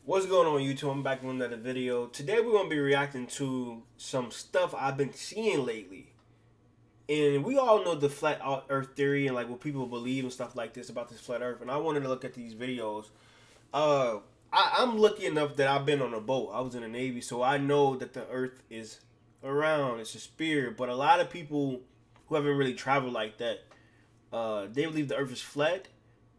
What's going on, YouTube? I'm back with another video. Today we're going to be reacting to some stuff I've been seeing lately. And we all know the flat earth theory and like what people believe and stuff like this about this flat earth. And I wanted to look at these videos. I'm lucky enough that I've been on a boat. I was in the Navy, so I know that the earth is around. It's a sphere. But a lot of people who haven't really traveled like that, they believe the earth is flat.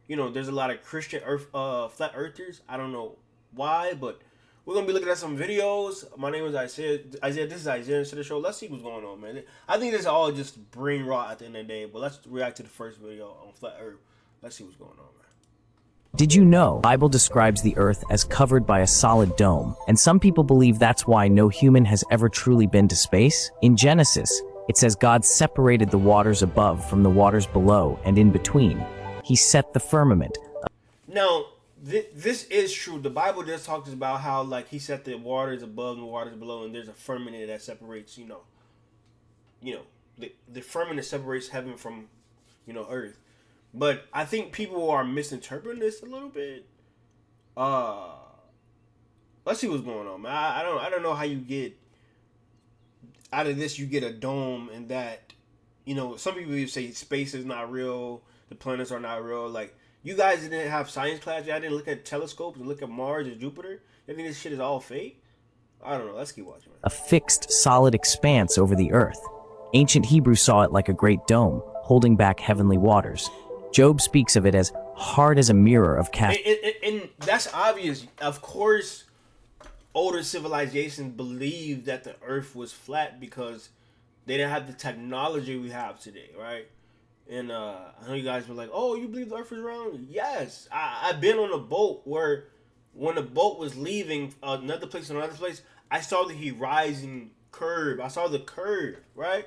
You know, there's a lot of Christian flat earthers. I don't know why, but we're gonna be looking at some videos. My name is Isaiah. This is Isaiah to the show. Let's see what's going on, man. I think this is all just brain rot at the end of the day. But let's react to the first video on flat earth. Let's see what's going on, man. Did you know the Bible describes the earth as covered by a solid dome, and some people believe that's why no human has ever truly been to space? In Genesis, it says God separated the waters above from the waters below, and in between, he set the firmament. Now, this is true. The Bible just talks about how like he set the waters above and the waters below, and there's a firmament that separates, the firmament separates heaven from, earth. But I think people are misinterpreting this a little bit. Let's see what's going on, man. I don't know how you get out of this. You get a dome, and that, some people say space is not real, the planets are not real. Like, you guys didn't have science class. Y'all didn't look at telescopes and look at Mars and Jupiter. You think this shit is all fake? I don't know. Let's keep watching, man. A fixed, solid expanse over the earth. Ancient Hebrew saw it like a great dome, holding back heavenly waters. Job speaks of it as hard as a mirror of cast. And that's obvious. Of course, older civilizations believed that the earth was flat because they didn't have the technology we have today, right? And I know you guys were like, oh, you believe the earth is round? Yes. I've been on a boat where when the boat was leaving another place and another place, I saw the horizon curve. I saw the curve, right?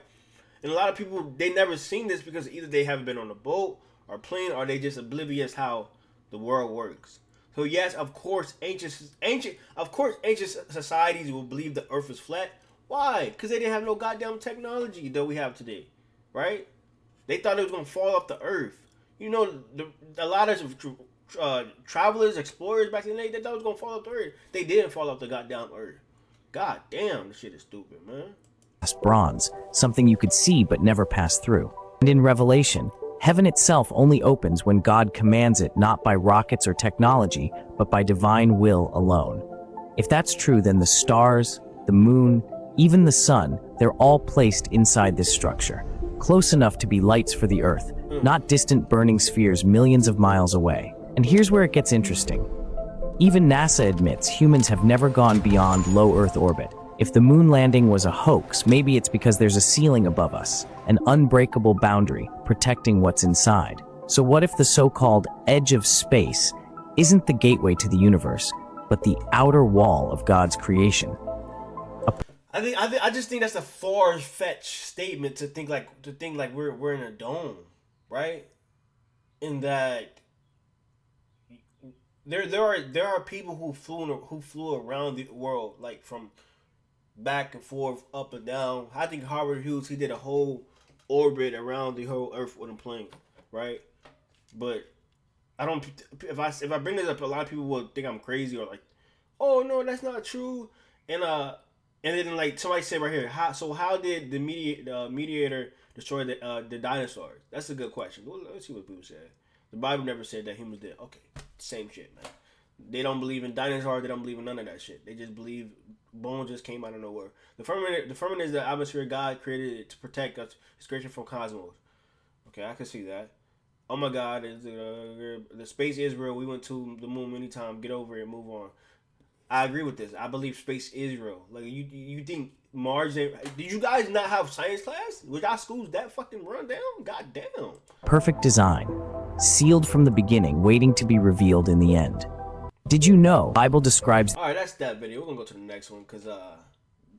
And a lot of people, they never seen this because either they haven't been on a boat or plane, or they just oblivious how the world works. So yes, of course, ancient societies will believe the earth is flat. Why? Because they didn't have no goddamn technology that we have today, right? They thought it was gonna fall off the earth. A lot of travelers, explorers back in the day, they thought it was gonna fall off the earth. They didn't fall off the goddamn earth. God damn, this shit is stupid, man. Bronze, something you could see but never pass through. And in Revelation, heaven itself only opens when God commands it, not by rockets or technology, but by divine will alone. If that's true, then the stars, the moon, even the sun, they're all placed inside this structure, close enough to be lights for the earth, not distant burning spheres millions of miles away. And here's where it gets interesting. Even NASA admits humans have never gone beyond low Earth orbit. If the moon landing was a hoax, maybe it's because there's a ceiling above us, an unbreakable boundary protecting what's inside. So what if the so-called edge of space isn't the gateway to the universe, but the outer wall of God's creation? I just think that's a far-fetched statement to think like we're in a dome, right? In that there are people who flew around the world, like from back and forth, up and down. I think Howard Hughes, he did a whole orbit around the whole Earth with a plane, right? But I don't. If I bring this up, a lot of people will think I'm crazy or like, oh no, that's not true. And then like somebody said right here, how did the mediator destroy the dinosaurs? That's a good question. Well, let's see what people say. The Bible never said that humans did. Okay, same shit, man. They don't believe in dinosaurs. They don't believe in none of that shit. They just believe bones just came out of nowhere. The firmament is the atmosphere God created to protect us, His creation from cosmos. Okay, I can see that. Oh my God, the space is real. We went to the moon many times. Get over it, move on. I agree with this. I believe space is real. Like you think Mars? Did you guys not have science class? Was y'all schools that fucking run down? God damn. Perfect design, sealed from the beginning, waiting to be revealed in the end. Did you know the Bible describes... All right, that's that video. We're gonna go to the next one because I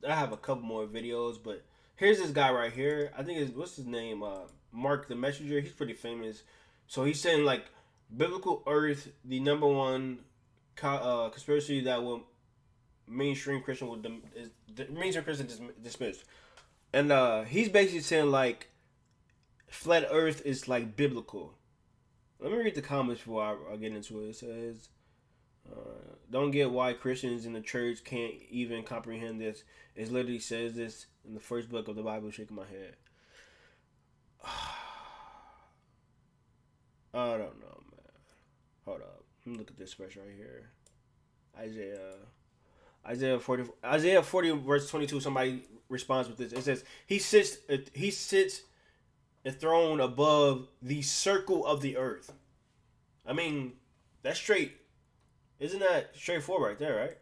have a couple more videos. But here's this guy right here. I think what's his name? Mark the Messenger. He's pretty famous. So he's saying like biblical Earth, the number one conspiracy that will mainstream Christian dismiss. And he's basically saying like flat Earth is like biblical. Let me read the comments before I get into it. It says, Don't get why Christians in the church can't even comprehend this. It literally says this in the first book of the Bible. Shaking my head. I don't know, man. Hold up. Let me look at this verse right here. Isaiah 40 verse 22. Somebody responds with this. It says, He sits enthroned above the circle of the earth. I mean, that's straight. Isn't that straightforward right there, right?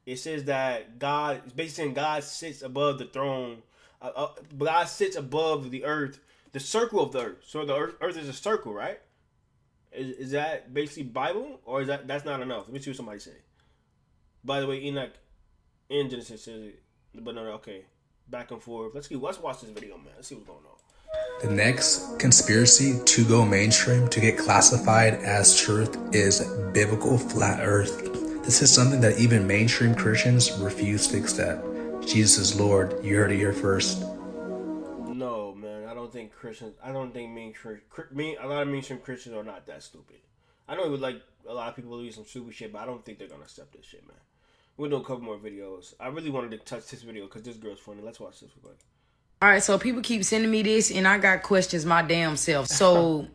It says that God, it's basically saying God sits above the throne. God sits above the earth, the circle of the earth. So the earth is a circle, right? Is that basically Bible, or is that's not enough? Let me see what somebody say. By the way, Enoch in Genesis says it, but no, okay, back and forth. Let's watch this video, man. Let's see what's going on. The next conspiracy to go mainstream to get classified as truth is biblical flat earth. This is something that even mainstream Christians refuse to accept. Jesus is Lord. You heard it here first. No, man, I don't think a lot of mainstream Christians are not that stupid. I know it would like a lot of people believe some stupid shit, but I don't think they're gonna accept this shit, man. We'll do a couple more videos. I really wanted to touch this video because this girl's funny. Let's watch this real quick. All right, so people keep sending me this, and I got questions my damn self. So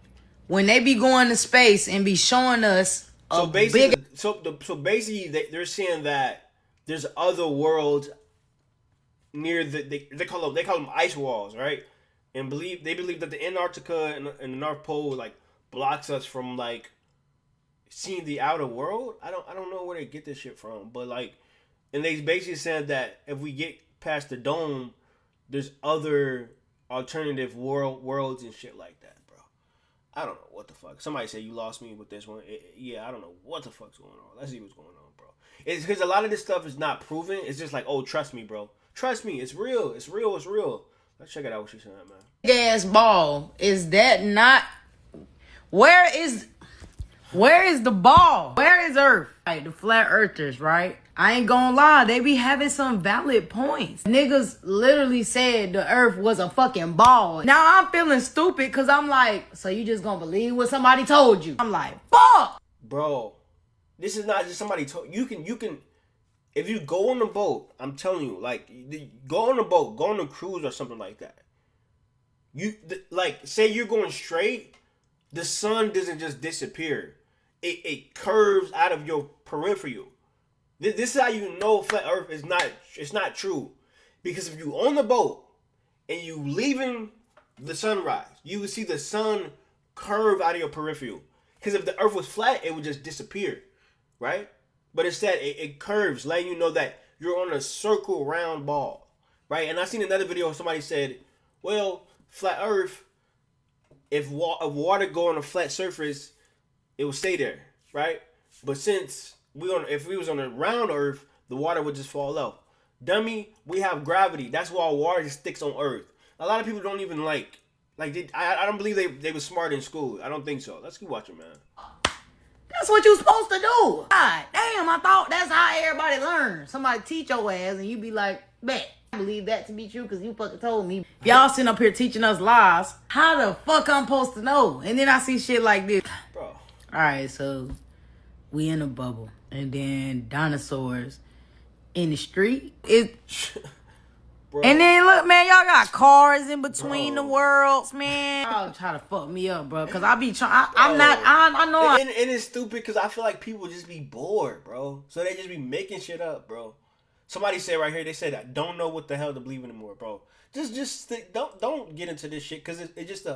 when they be going to space and be showing us so basically, they're saying that there's other worlds near they call them ice walls, right? And they believe that the Antarctica and the North Pole like blocks us from like seeing the outer world. I don't know where they get this shit from, but like, and they basically said that if we get past the dome, there's other alternative worlds and shit like that, bro. I don't know what the fuck. Somebody said you lost me with this one. I don't know what the fuck's going on. Let's see what's going on, bro. It's because a lot of this stuff is not proven. It's just like, oh, trust me, bro. Trust me. It's real. It's real. It's real. Let's check it out what she's saying, man. Gas ball. Is that not... Where is the ball? Where is Earth? Like the flat earthers, right? I ain't gonna lie, they be having some valid points. Niggas literally said the Earth was a fucking ball. Now I'm feeling stupid because I'm like, so you just gonna believe what somebody told you? I'm like, fuck! Bro, this is not just somebody told you. Can if you go on the boat, I'm telling you, like, go on a boat, go on a cruise or something like that. Like, say you're going straight, the sun doesn't just disappear. It curves out of your peripheral. This is how you know flat Earth is not true. Because if you on the boat and you leaving the sunrise, you will see the sun curve out of your peripheral. Because if the Earth was flat, it would just disappear, right? But instead, it curves, letting you know that you're on a circle round ball, right? And I seen another video where somebody said, well, flat Earth, if water go on a flat surface, it will stay there, right? But since if we was on a round Earth, the water would just fall off. Dummy, we have gravity. That's why water just sticks on Earth. A lot of people don't even I don't believe they were smart in school. I don't think so. Let's keep watching, man. That's what you supposed to do. God damn, I thought that's how everybody learns. Somebody teach your ass and you be like, bet. I believe that to be true because you fucking told me. If y'all sitting up here teaching us lies, how the fuck I'm supposed to know? And then I see shit like this. Bro. Alright, so we in a bubble. And then dinosaurs in the street. Bro. And then look, man, y'all got cars in between the worlds, man. Y'all try to fuck me up, bro, because I be trying. I know. And it's stupid because I feel like people just be bored, bro. So they just be making shit up, bro. Somebody said right here, they said, I don't know what the hell to believe anymore, bro. Don't get into this shit because it's just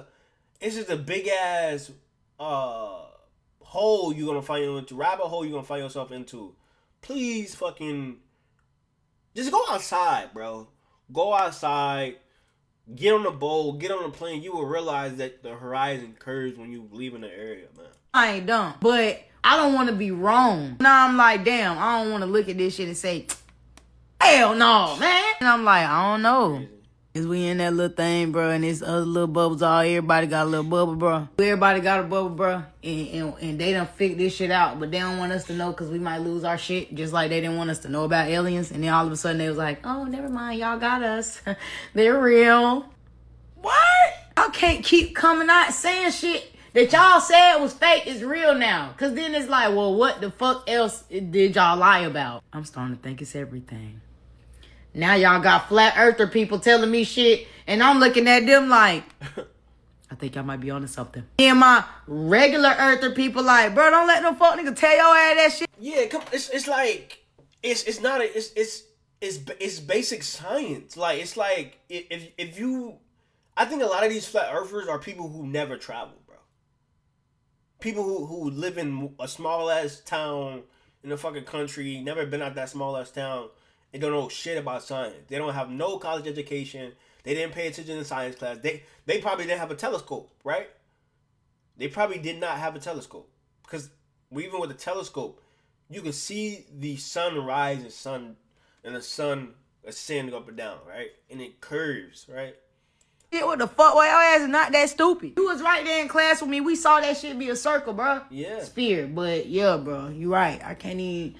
a big ass hole you're gonna find into, rabbit hole you're gonna find yourself into. Please fucking just go outside, bro. Go outside, get on the boat, get on the plane. You will realize that the horizon curves when you leave in the area, man. I ain't dumb, but I don't want to be wrong. Now I'm like, damn, I don't want to look at this shit and say, hell no, man. And I'm like, I don't know. Cause we in that little thing, bro, and this other little bubbles all. Everybody got a little bubble, bro. Everybody got a bubble, bro, and they done figured this shit out, but they don't want us to know because we might lose our shit. Just like they didn't want us to know about aliens, and then all of a sudden they was like, oh, never mind, y'all got us. They're real. What? I can't keep coming out saying shit that y'all said was fake is real now. Cause then it's like, well, what the fuck else did y'all lie about? I'm starting to think it's everything. Now y'all got flat earther people telling me shit, and I'm looking at them like, I think y'all might be onto something. And my regular earther people like, bro, don't let no fuck nigga tell your ass that shit. Yeah, it's like it's not a, it's basic science. Like it's like if you, I think a lot of these flat earthers are people who never travel, bro. People who live in a small ass town in the fucking country, never been out that small ass town, and don't know shit about science. They don't have no college education. They didn't pay attention in science class. They probably didn't have a telescope, right? They probably did not have a telescope. Because even with a telescope, you can see the sun rise and the sun ascend up and down, right? And it curves, right? Shit, what the fuck? Well, your ass is not that stupid. You was right there in class with me. We saw that shit be a circle, bro. Yeah. Sphere. But yeah, bro, you right. I can't be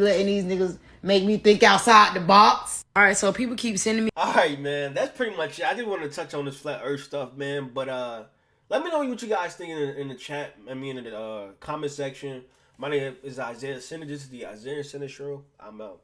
letting these niggas make me think outside the box. All right, so people keep sending me. All right, man. That's pretty much it. I did want to touch on this flat earth stuff, man. But let me know what you guys think in the chat. I mean, in the comment section. My name is Isaiah Center. This is the Isaiah Center Show. I'm out.